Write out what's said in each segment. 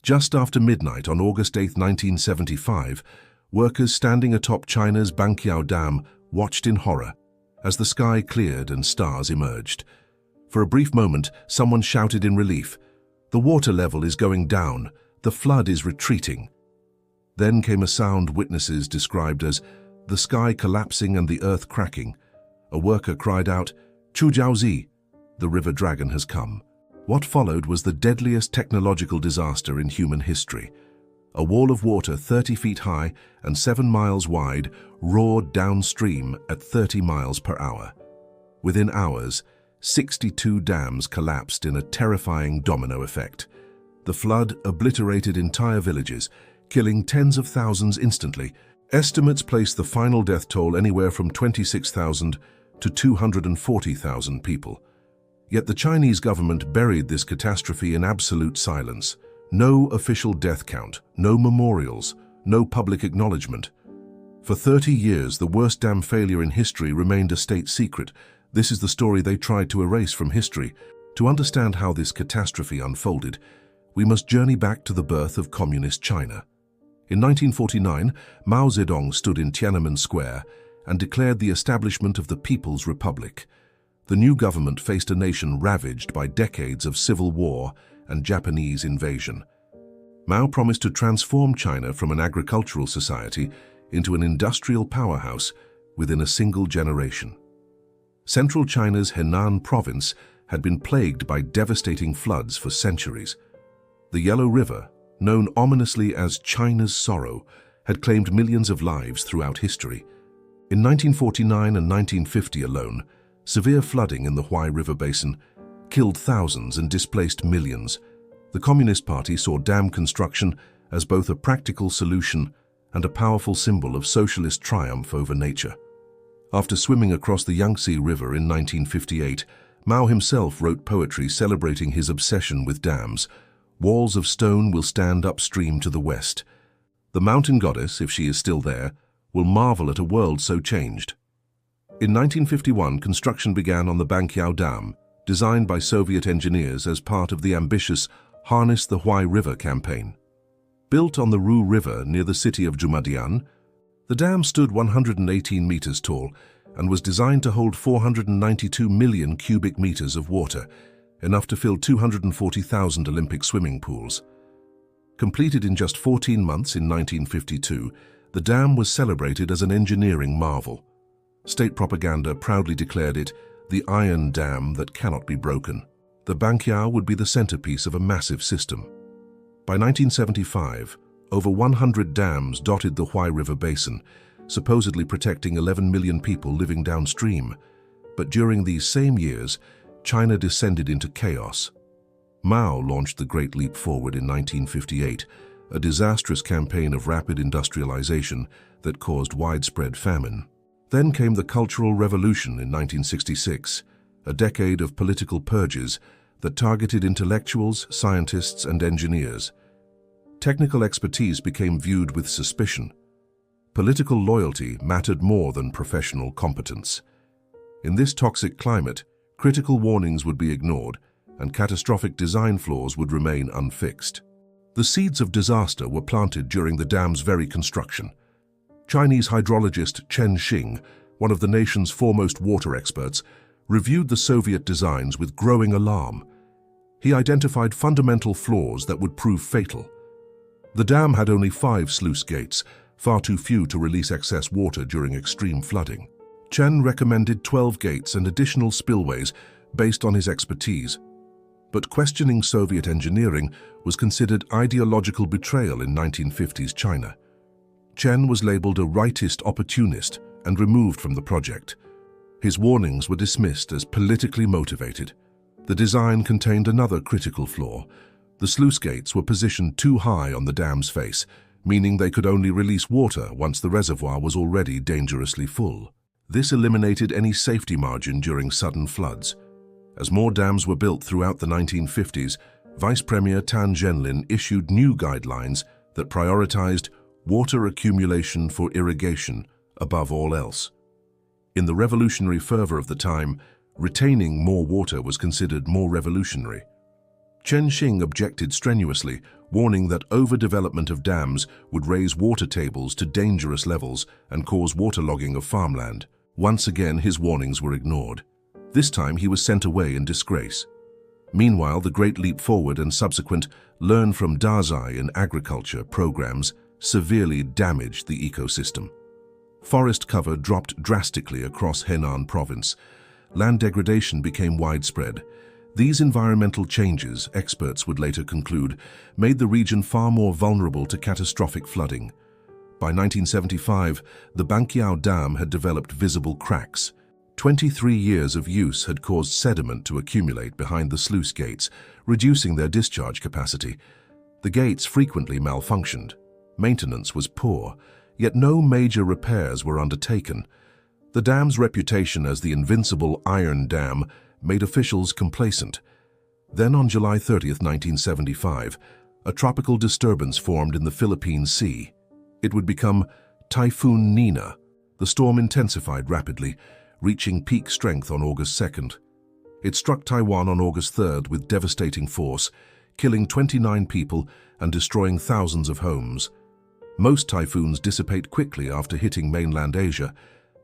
Just after midnight on August 8, 1975, workers standing atop China's Banqiao Dam watched in horror as the sky cleared and stars emerged. For a brief moment, someone shouted in relief, "The water level is going down, the flood is retreating." Then came a sound witnesses described as the sky collapsing and the earth cracking. A worker cried out, "Chu Jiaozi, the river dragon has come." What followed was the deadliest technological disaster in human history. A wall of water 30 feet high and 7 miles wide roared downstream at 30 miles per hour. Within hours, 62 dams collapsed in a terrifying domino effect. The flood obliterated entire villages, killing tens of thousands instantly. Estimates place the final death toll anywhere from 26,000 to 240,000 people. Yet the Chinese government buried this catastrophe in absolute silence. No official death count, no memorials, no public acknowledgement. For 30 years, the worst dam failure in history remained a state secret. This is the story they tried to erase from history. To understand how this catastrophe unfolded, we must journey back to the birth of Communist China. In 1949, Mao Zedong stood in Tiananmen Square and declared the establishment of the People's Republic. The new government faced a nation ravaged by decades of civil war and Japanese invasion. Mao promised to transform China from an agricultural society into an industrial powerhouse within a single generation. Central China's Henan province had been plagued by devastating floods for centuries. The Yellow River, known ominously as China's Sorrow, had claimed millions of lives throughout history. In 1949 and 1950 alone, severe flooding in the Huai River basin killed thousands and displaced millions. The Communist Party saw dam construction as both a practical solution and a powerful symbol of socialist triumph over nature. After swimming across the Yangtze River in 1958, Mao himself wrote poetry celebrating his obsession with dams. Walls of stone will stand upstream to the west. The mountain goddess, if she is still there, will marvel at a world so changed. In 1951, construction began on the Banqiao Dam, designed by Soviet engineers as part of the ambitious Harness the Huai River campaign. Built on the Ru River near the city of Zhumadian, the dam stood 118 meters tall and was designed to hold 492 million cubic meters of water, enough to fill 240,000 Olympic swimming pools. Completed in just 14 months in 1952, the dam was celebrated as an engineering marvel. State propaganda proudly declared it the iron dam that cannot be broken. The Banqiao would be the centerpiece of a massive system. By 1975, over 100 dams dotted the Huai River basin, supposedly protecting 11 million people living downstream. But during these same years, China descended into chaos. Mao launched the Great Leap Forward in 1958, a disastrous campaign of rapid industrialization that caused widespread famine. Then came the Cultural Revolution in 1966, a decade of political purges that targeted intellectuals, scientists, and engineers. Technical expertise became viewed with suspicion. Political loyalty mattered more than professional competence. In this toxic climate, critical warnings would be ignored, and catastrophic design flaws would remain unfixed. The seeds of disaster were planted during the dam's very construction. Chinese hydrologist Chen Xing, one of the nation's foremost water experts, reviewed the Soviet designs with growing alarm. He identified fundamental flaws that would prove fatal. The dam had only 5 sluice gates, far too few to release excess water during extreme flooding. Chen recommended 12 gates and additional spillways based on his expertise. But questioning Soviet engineering was considered ideological betrayal in 1950s China. Chen was labeled a rightist opportunist and removed from the project. His warnings were dismissed as politically motivated. The design contained another critical flaw. The sluice gates were positioned too high on the dam's face, meaning they could only release water once the reservoir was already dangerously full. This eliminated any safety margin during sudden floods. As more dams were built throughout the 1950s, Vice Premier Tan Zhenlin issued new guidelines that prioritized water accumulation for irrigation above all else. In the revolutionary fervor of the time, retaining more water was considered more revolutionary. Chen Xing objected strenuously, warning that overdevelopment of dams would raise water tables to dangerous levels and cause waterlogging of farmland. Once again, his warnings were ignored. This time he was sent away in disgrace. Meanwhile, the Great Leap Forward and subsequent Learn from Dazai in Agriculture programs severely damaged the ecosystem. Forest cover dropped drastically across Henan province. Land degradation became widespread. These environmental changes, experts would later conclude, made the region far more vulnerable to catastrophic flooding. By 1975, the Banqiao Dam had developed visible cracks. 23 years of use had caused sediment to accumulate behind the sluice gates, reducing their discharge capacity. The gates frequently malfunctioned. Maintenance was poor, yet no major repairs were undertaken. The dam's reputation as the invincible Iron Dam made officials complacent. Then on July 30, 1975, a tropical disturbance formed in the Philippine Sea. It would become Typhoon Nina. The storm intensified rapidly, reaching peak strength on August 2nd. It struck Taiwan on August 3rd with devastating force, killing 29 people and destroying thousands of homes. Most typhoons dissipate quickly after hitting mainland Asia,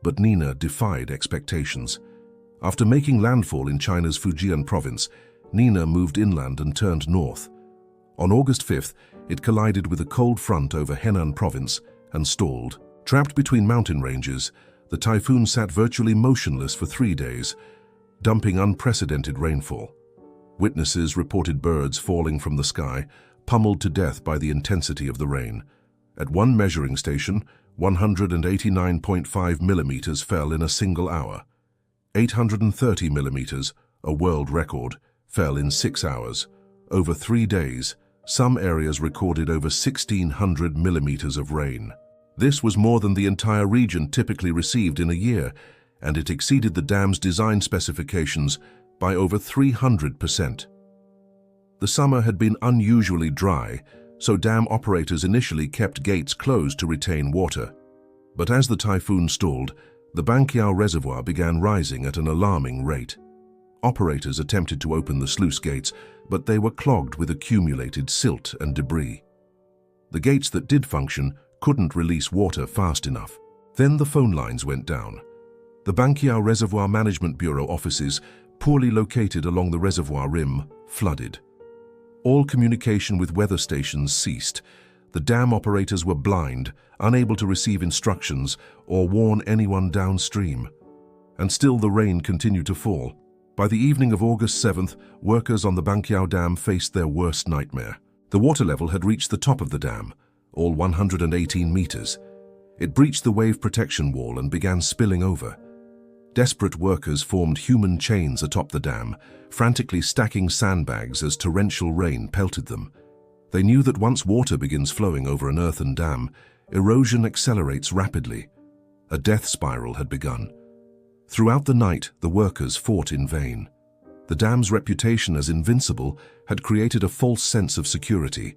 but Nina defied expectations. After making landfall in China's Fujian province, Nina moved inland and turned north. On August 5th, it collided with a cold front over Henan province and stalled. Trapped between mountain ranges, the typhoon sat virtually motionless for 3 days, dumping unprecedented rainfall. Witnesses reported birds falling from the sky, pummeled to death by the intensity of the rain. At one measuring station, 189.5 millimeters fell in a single hour. 830 millimeters, a world record, fell in 6 hours. Over 3 days, some areas recorded over 1,600 millimeters of rain. This was more than the entire region typically received in a year, and it exceeded the dam's design specifications by over 300%. The summer had been unusually dry, so dam operators initially kept gates closed to retain water. But as the typhoon stalled, the Banqiao Reservoir began rising at an alarming rate. Operators attempted to open the sluice gates, but they were clogged with accumulated silt and debris. The gates that did function couldn't release water fast enough. Then the phone lines went down. The Banqiao Reservoir Management Bureau offices, poorly located along the reservoir rim, flooded. All communication with weather stations ceased. The dam operators were blind, unable to receive instructions or warn anyone downstream. And still the rain continued to fall. By the evening of August 7th, workers on the Banqiao Dam faced their worst nightmare. The water level had reached the top of the dam, all 118 meters. It breached the wave protection wall and began spilling over. Desperate workers formed human chains atop the dam, frantically stacking sandbags as torrential rain pelted them. They knew that once water begins flowing over an earthen dam, erosion accelerates rapidly. A death spiral had begun. Throughout the night, the workers fought in vain. The dam's reputation as invincible had created a false sense of security.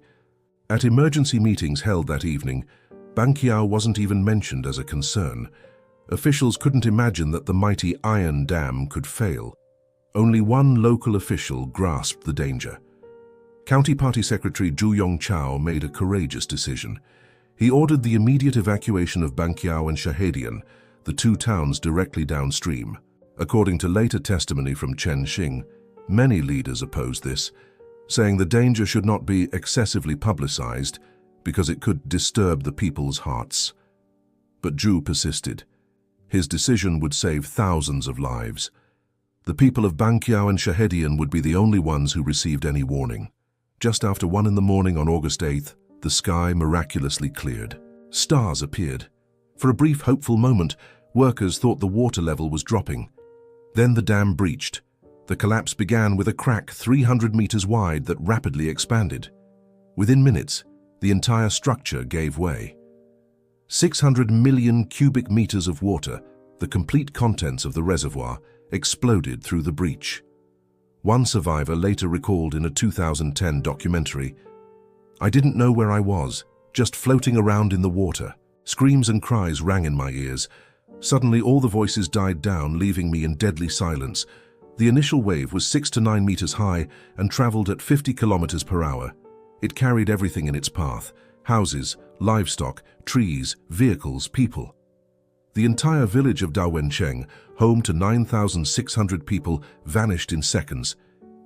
At emergency meetings held that evening, Banqiao wasn't even mentioned as a concern. Officials couldn't imagine that the mighty Iron Dam could fail. Only one local official grasped the danger. County Party Secretary Zhu Yongchao made a courageous decision. He ordered the immediate evacuation of Banqiao and Shahedian, the two towns directly downstream. According to later testimony from Chen Xing, many leaders opposed this, saying the danger should not be excessively publicized because it could disturb the people's hearts. But Zhu persisted. His decision would save thousands of lives. The people of Banqiao and Shahedian would be the only ones who received any warning. Just after 1 in the morning on August 8th, the sky miraculously cleared. Stars appeared. For a brief, hopeful moment, workers thought the water level was dropping. Then the dam breached. The collapse began with a crack 300 meters wide that rapidly expanded. Within minutes, the entire structure gave way. 600 million cubic meters of water, the complete contents of the reservoir, exploded through the breach. One survivor later recalled in a 2010 documentary, "I didn't know where I was, just floating around in the water. Screams and cries rang in my ears. Suddenly all the voices died down, leaving me in deadly silence. The initial wave was 6 to 9 meters high and traveled at 50 kilometers per hour. It carried everything in its path: houses, livestock, trees, vehicles, people. The entire village of Dawencheng, home to 9,600 people, vanished in seconds.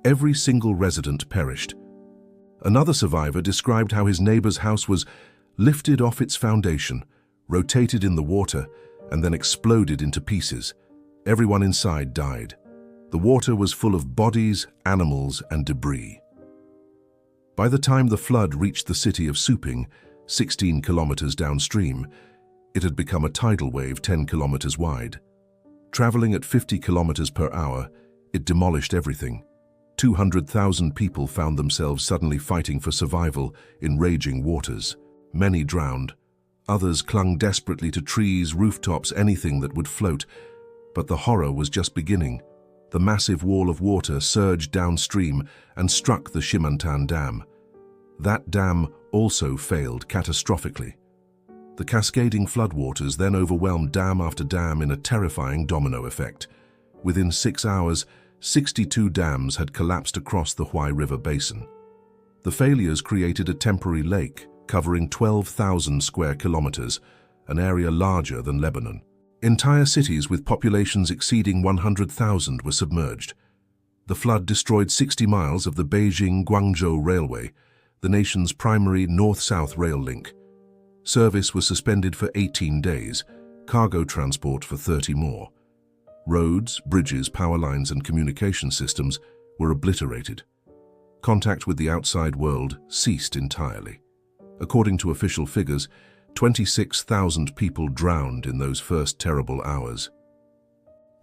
Every single resident perished. Another survivor described how his neighbor's house was lifted off its foundation, rotated in the water, and then exploded into pieces. Everyone inside died. The water was full of bodies, animals, and debris. By the time the flood reached the city of Suping, 16 kilometers downstream, it had become a tidal wave 10 kilometers wide. Traveling at 50 kilometers per hour, it demolished everything. 200,000 people found themselves suddenly fighting for survival in raging waters. Many drowned. Others clung desperately to trees, rooftops, anything that would float. But the horror was just beginning. The massive wall of water surged downstream and struck the Shimantan Dam. That dam also failed catastrophically. The cascading floodwaters then overwhelmed dam after dam in a terrifying domino effect. Within 6 hours, 62 dams had collapsed across the Huai River basin. The failures created a temporary lake covering 12,000 square kilometers, an area larger than Lebanon. Entire cities with populations exceeding 100,000 were submerged. The flood destroyed 60 miles of the Beijing-Guangzhou Railway, the nation's primary north-south rail link. Service was suspended for 18 days, cargo transport for 30 more. Roads, bridges, power lines, and communication systems were obliterated. Contact with the outside world ceased entirely. According to official figures, 26,000 people drowned in those first terrible hours.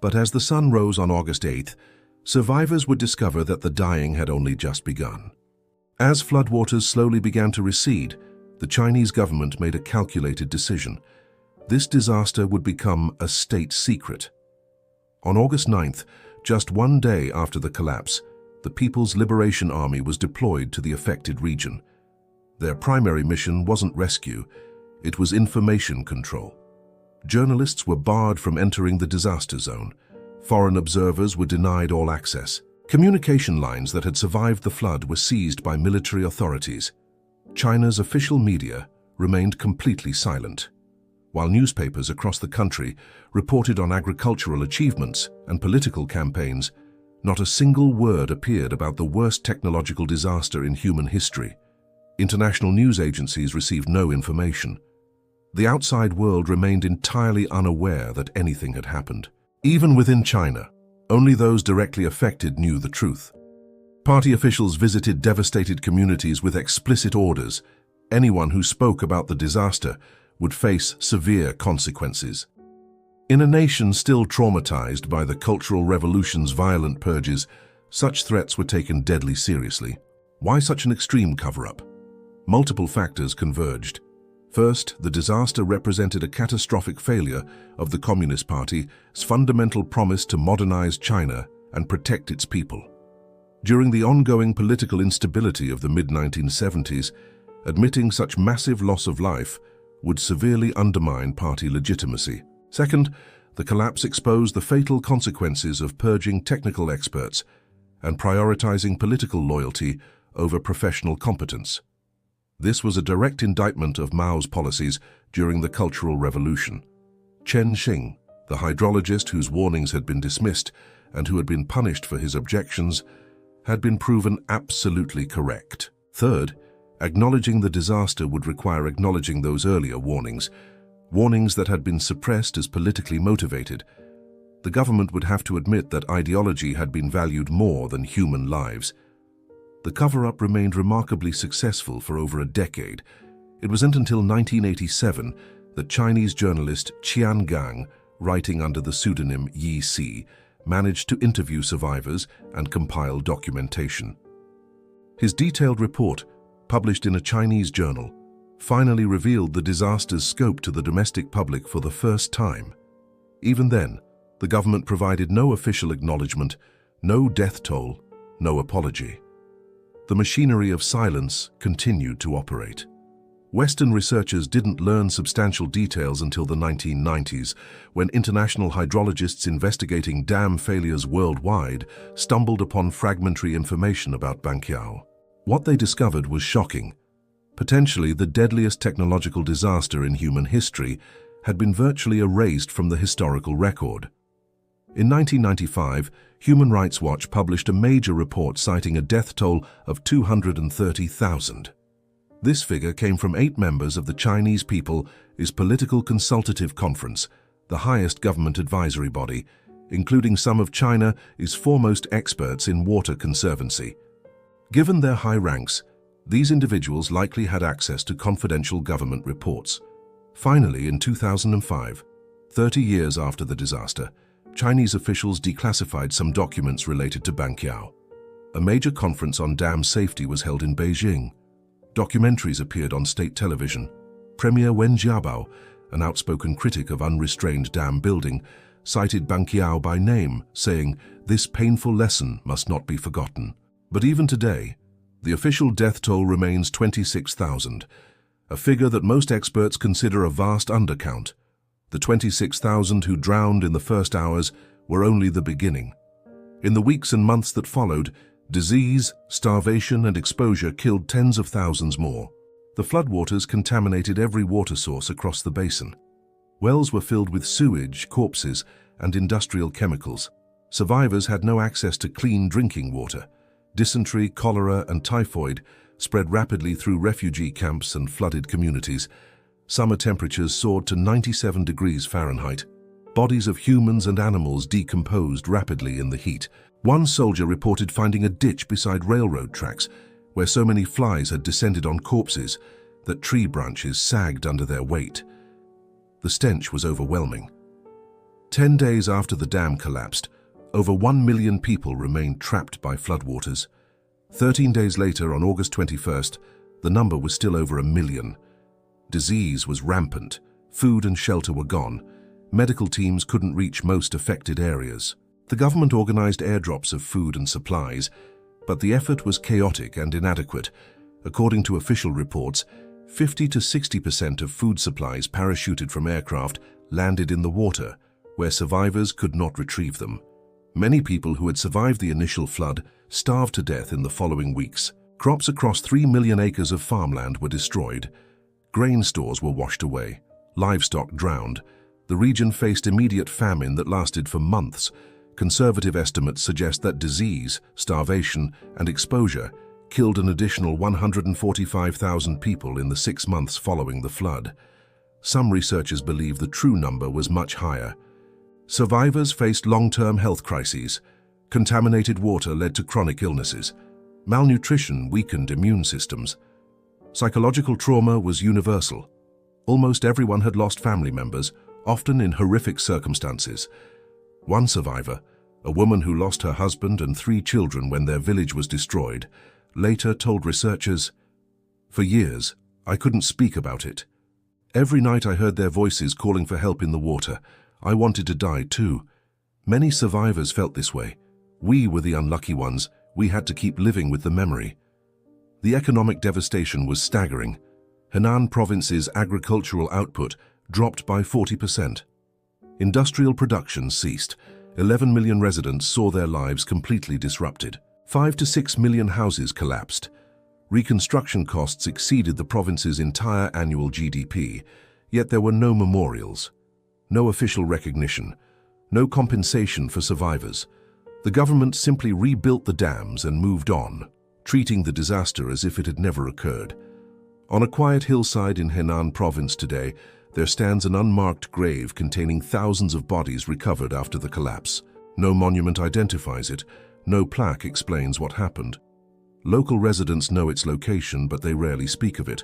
But as the sun rose on August 8th, survivors would discover that the dying had only just begun. As floodwaters slowly began to recede, the Chinese government made a calculated decision. This disaster would become a state secret. On August 9th, just one day after the collapse, the People's Liberation Army was deployed to the affected region. Their primary mission wasn't rescue, it was information control. Journalists were barred from entering the disaster zone. Foreign observers were denied all access. Communication lines that had survived the flood were seized by military authorities. China's official media remained completely silent, while newspapers across the country reported on agricultural achievements and political campaigns. Not a single word appeared about the worst technological disaster in human history. International news agencies received no information. The outside world remained entirely unaware that anything had happened. Even within China, only those directly affected knew the truth. Party officials visited devastated communities with explicit orders. Anyone who spoke about the disaster would face severe consequences. In a nation still traumatized by the Cultural Revolution's violent purges, such threats were taken deadly seriously. Why such an extreme cover-up? Multiple factors converged. First, the disaster represented a catastrophic failure of the Communist Party's fundamental promise to modernize China and protect its people. During the ongoing political instability of the mid-1970s, admitting such massive loss of life would severely undermine party legitimacy. Second, the collapse exposed the fatal consequences of purging technical experts and prioritizing political loyalty over professional competence. This was a direct indictment of Mao's policies during the Cultural Revolution. Chen Xing, the hydrologist whose warnings had been dismissed and who had been punished for his objections, had been proven absolutely correct. Third, acknowledging the disaster would require acknowledging those earlier warnings that had been suppressed as politically motivated. The government would have to admit that ideology had been valued more than human lives. The cover-up remained remarkably successful for over a decade. It wasn't until 1987 that Chinese journalist Qian Gang, writing under the pseudonym Yi Si, managed to interview survivors and compile documentation. His detailed report, published in a Chinese journal, finally revealed the disaster's scope to the domestic public for the first time. Even then, the government provided no official acknowledgement, no death toll, no apology. The machinery of silence continued to operate. Western researchers didn't learn substantial details until the 1990s, when international hydrologists investigating dam failures worldwide stumbled upon fragmentary information about Banqiao. What they discovered was shocking. Potentially the deadliest technological disaster in human history had been virtually erased from the historical record. In 1995, Human Rights Watch published a major report citing a death toll of 230,000. This figure came from 8 members of the Chinese People's Political Consultative Conference, the highest government advisory body, including some of China's foremost experts in water conservancy. Given their high ranks, these individuals likely had access to confidential government reports. Finally, in 2005, 30 years after the disaster, Chinese officials declassified some documents related to Banqiao. A major conference on dam safety was held in Beijing. Documentaries appeared on state television. Premier Wen Jiabao, an outspoken critic of unrestrained dam building, cited Banqiao by name, saying, "This painful lesson must not be forgotten." But even today, the official death toll remains 26,000, a figure that most experts consider a vast undercount. The 26,000 who drowned in the first hours were only the beginning. In the weeks and months that followed, disease, starvation, and exposure killed tens of thousands more. The floodwaters contaminated every water source across the basin. Wells were filled with sewage, corpses, and industrial chemicals. Survivors had no access to clean drinking water. Dysentery, cholera, and typhoid spread rapidly through refugee camps and flooded communities. Summer temperatures soared to 97 degrees Fahrenheit. Bodies of humans and animals decomposed rapidly in the heat. One soldier reported finding a ditch beside railroad tracks where so many flies had descended on corpses that tree branches sagged under their weight. The stench was overwhelming. 10 days after the dam collapsed, over 1 million people remained trapped by floodwaters. 13 days later, on August 21st, the number was still over 1 million. Disease was rampant, food and shelter were gone. Medical teams couldn't reach most affected areas. The government organized airdrops of food and supplies, but the effort was chaotic and inadequate. According to official reports, 50 to 60% of food supplies parachuted from aircraft landed in the water, where survivors could not retrieve them. Many people who had survived the initial flood starved to death in the following weeks. Crops across 3 million acres of farmland were destroyed. Grain stores were washed away. Livestock drowned. The region faced immediate famine that lasted for months. Conservative estimates suggest that disease, starvation, and exposure killed an additional 145,000 people in the 6 months following the flood. Some researchers believe the true number was much higher. Survivors faced long-term health crises. Contaminated water led to chronic illnesses. Malnutrition weakened immune systems. Psychological trauma was universal. Almost everyone had lost family members, often in horrific circumstances. One survivor, a woman who lost her husband and 3 children when their village was destroyed, later told researchers, "For years, I couldn't speak about it. Every night I heard their voices calling for help in the water. I wanted to die too." Many survivors felt this way. We were the unlucky ones. We had to keep living with the memory. The economic devastation was staggering. Henan province's agricultural output dropped by 40%. Industrial production ceased. 11 million residents saw their lives completely disrupted. 5 to 6 million houses collapsed. Reconstruction costs exceeded the province's entire annual GDP, yet there were no memorials, no official recognition, no compensation for survivors. The government simply rebuilt the dams and moved on, treating the disaster as if it had never occurred. On a quiet hillside in Henan province today, there stands an unmarked grave containing thousands of bodies recovered after the collapse. No monument identifies it, no plaque explains what happened. Local residents know its location, but they rarely speak of it.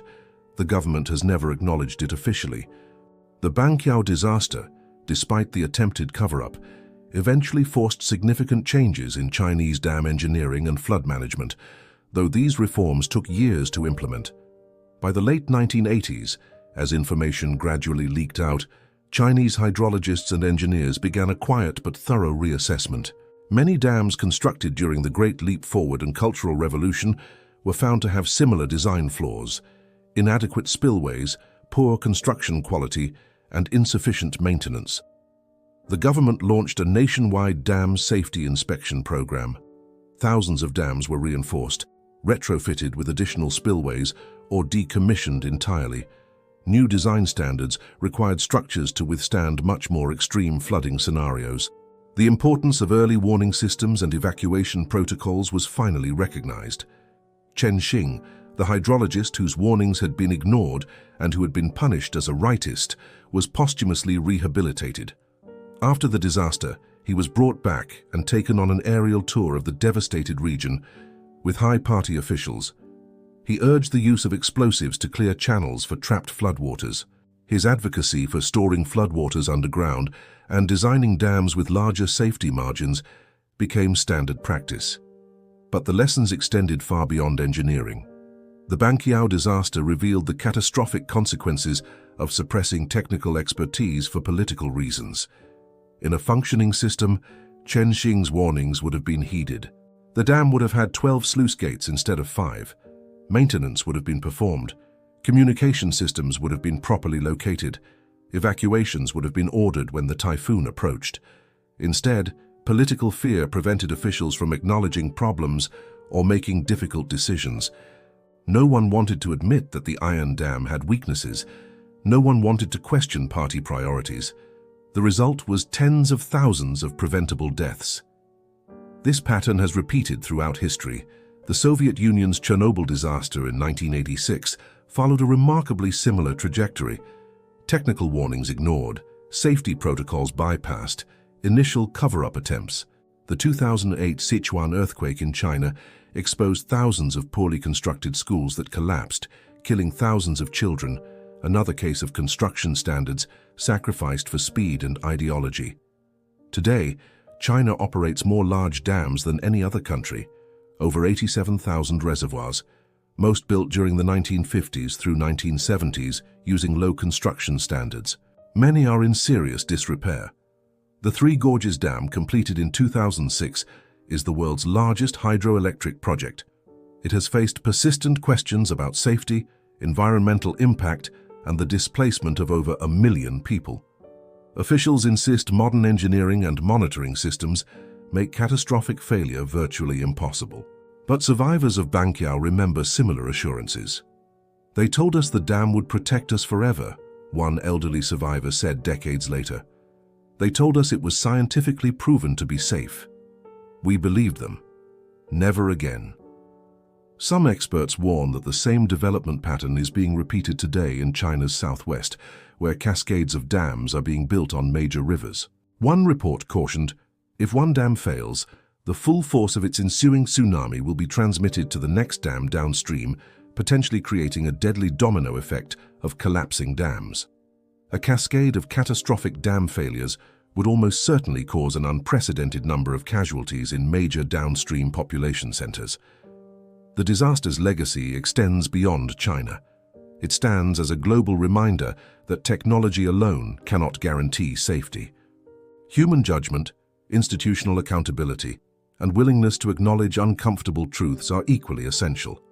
The government has never acknowledged it officially. The Banqiao disaster, despite the attempted cover-up, eventually forced significant changes in Chinese dam engineering and flood management, though these reforms took years to implement. By the late 1980s, as information gradually leaked out, Chinese hydrologists and engineers began a quiet but thorough reassessment. Many dams constructed during the Great Leap Forward and Cultural Revolution were found to have similar design flaws: inadequate spillways, poor construction quality, and insufficient maintenance. The government launched a nationwide dam safety inspection program. Thousands of dams were reinforced. retrofitted with additional spillways, or decommissioned entirely. New design standards required structures to withstand much more extreme flooding scenarios. The importance of early warning systems and evacuation protocols was finally recognized. Chen Xing, the hydrologist whose warnings had been ignored and who had been punished as a rightist, was posthumously rehabilitated. After the disaster, he was brought back and taken on an aerial tour of the devastated region with high party officials. He urged the use of explosives to clear channels for trapped floodwaters. His advocacy for storing floodwaters underground and designing dams with larger safety margins became standard practice. But the lessons extended far beyond engineering. The Banqiao disaster revealed the catastrophic consequences of suppressing technical expertise for political reasons. In a functioning system, Chen Xing's warnings would have been heeded. The dam would have had 12 sluice gates instead of 5. Maintenance would have been performed. Communication systems would have been properly located. Evacuations would have been ordered when the typhoon approached. Instead, political fear prevented officials from acknowledging problems or making difficult decisions. No one wanted to admit that the iron dam had weaknesses. No one wanted to question party priorities. The result was tens of thousands of preventable deaths. This pattern has repeated throughout history. The Soviet Union's Chernobyl disaster in 1986 followed a remarkably similar trajectory. Technical warnings ignored, safety protocols bypassed, initial cover-up attempts. The 2008 Sichuan earthquake in China exposed thousands of poorly constructed schools that collapsed, killing thousands of children, another case of construction standards sacrificed for speed and ideology. Today, China operates more large dams than any other country, over 87,000 reservoirs, most built during the 1950s through 1970s using low construction standards. Many are in serious disrepair. The Three Gorges Dam, completed in 2006, is the world's largest hydroelectric project. It has faced persistent questions about safety, environmental impact, and the displacement of over 1 million people. Officials insist modern engineering and monitoring systems make catastrophic failure virtually impossible. But survivors of Banqiao remember similar assurances. "They told us the dam would protect us forever," one elderly survivor said decades later. "They told us it was scientifically proven to be safe. We believed them. Never again." Some experts warn that the same development pattern is being repeated today in China's southwest, where cascades of dams are being built on major rivers. One report cautioned, if one dam fails, the full force of its ensuing tsunami will be transmitted to the next dam downstream, potentially creating a deadly domino effect of collapsing dams. A cascade of catastrophic dam failures would almost certainly cause an unprecedented number of casualties in major downstream population centers. The disaster's legacy extends beyond China. It stands as a global reminder that technology alone cannot guarantee safety. Human judgment, institutional accountability, and willingness to acknowledge uncomfortable truths are equally essential.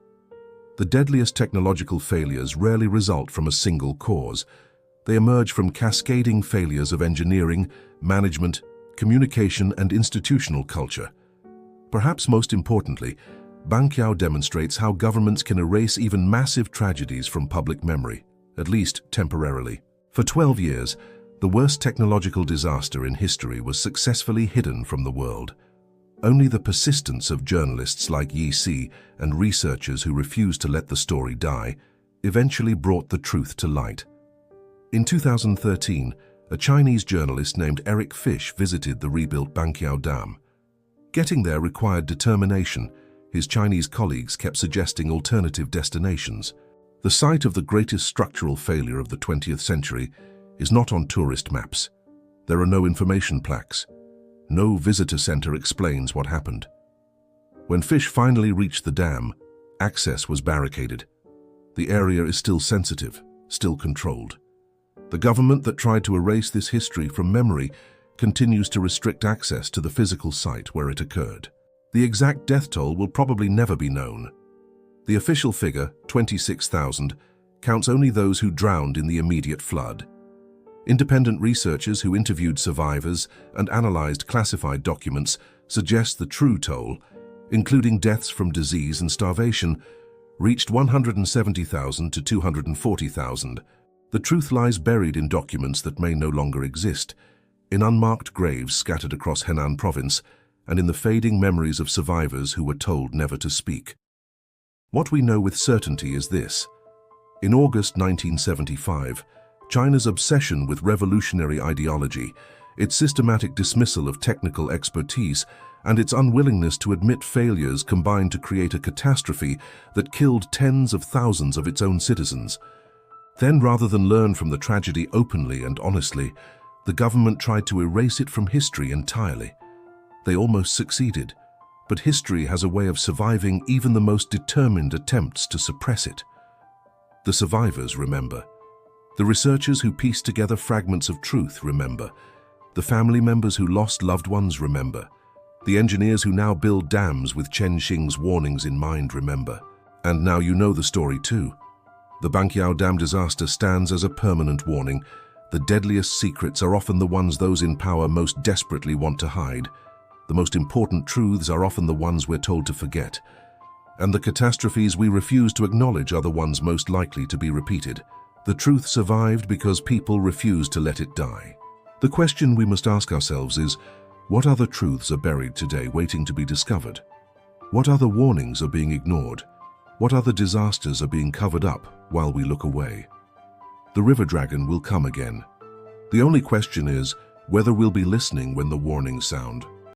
The deadliest technological failures rarely result from a single cause. They emerge from cascading failures of engineering, management, communication, and institutional culture. Perhaps most importantly, Banqiao demonstrates how governments can erase even massive tragedies from public memory, at least temporarily. For 12 years, the worst technological disaster in history was successfully hidden from the world. Only the persistence of journalists like Yi Si and researchers who refused to let the story die eventually brought the truth to light. In 2013, a Chinese journalist named Eric Fish visited the rebuilt Banqiao Dam. Getting there required determination. His Chinese colleagues kept suggesting alternative destinations. The site of the greatest structural failure of the 20th century is not on tourist maps. There are no information plaques. No visitor center explains what happened. When Fish finally reached the dam, access was barricaded. The area is still sensitive, still controlled. The government that tried to erase this history from memory continues to restrict access to the physical site where it occurred. The exact death toll will probably never be known. The official figure, 26,000, counts only those who drowned in the immediate flood. Independent researchers who interviewed survivors and analyzed classified documents suggest the true toll including deaths from disease and starvation, reached 170,000 to 240,000. The truth lies buried in documents that may no longer exist, in unmarked graves scattered across Henan province, and in the fading memories of survivors who were told never to speak. What we know with certainty is this. In August 1975, China's obsession with revolutionary ideology, its systematic dismissal of technical expertise, and its unwillingness to admit failures combined to create a catastrophe that killed tens of thousands of its own citizens. Then, rather than learn from the tragedy openly and honestly, the government tried to erase it from history entirely. They almost succeeded, but history has a way of surviving even the most determined attempts to suppress it. The survivors remember. The researchers who pieced together fragments of truth remember. The family members who lost loved ones remember. The engineers who now build dams with Chen Xing's warnings in mind remember. And now you know the story too. The Banqiao Dam disaster stands as a permanent warning. The deadliest secrets are often the ones those in power most desperately want to hide. The most important truths are often the ones we're told to forget. And the catastrophes we refuse to acknowledge are the ones most likely to be repeated. The truth survived because people refused to let it die. The question we must ask ourselves is, what other truths are buried today waiting to be discovered? What other warnings are being ignored? What other disasters are being covered up while we look away? The river dragon will come again. The only question is whether we'll be listening when the warnings sound.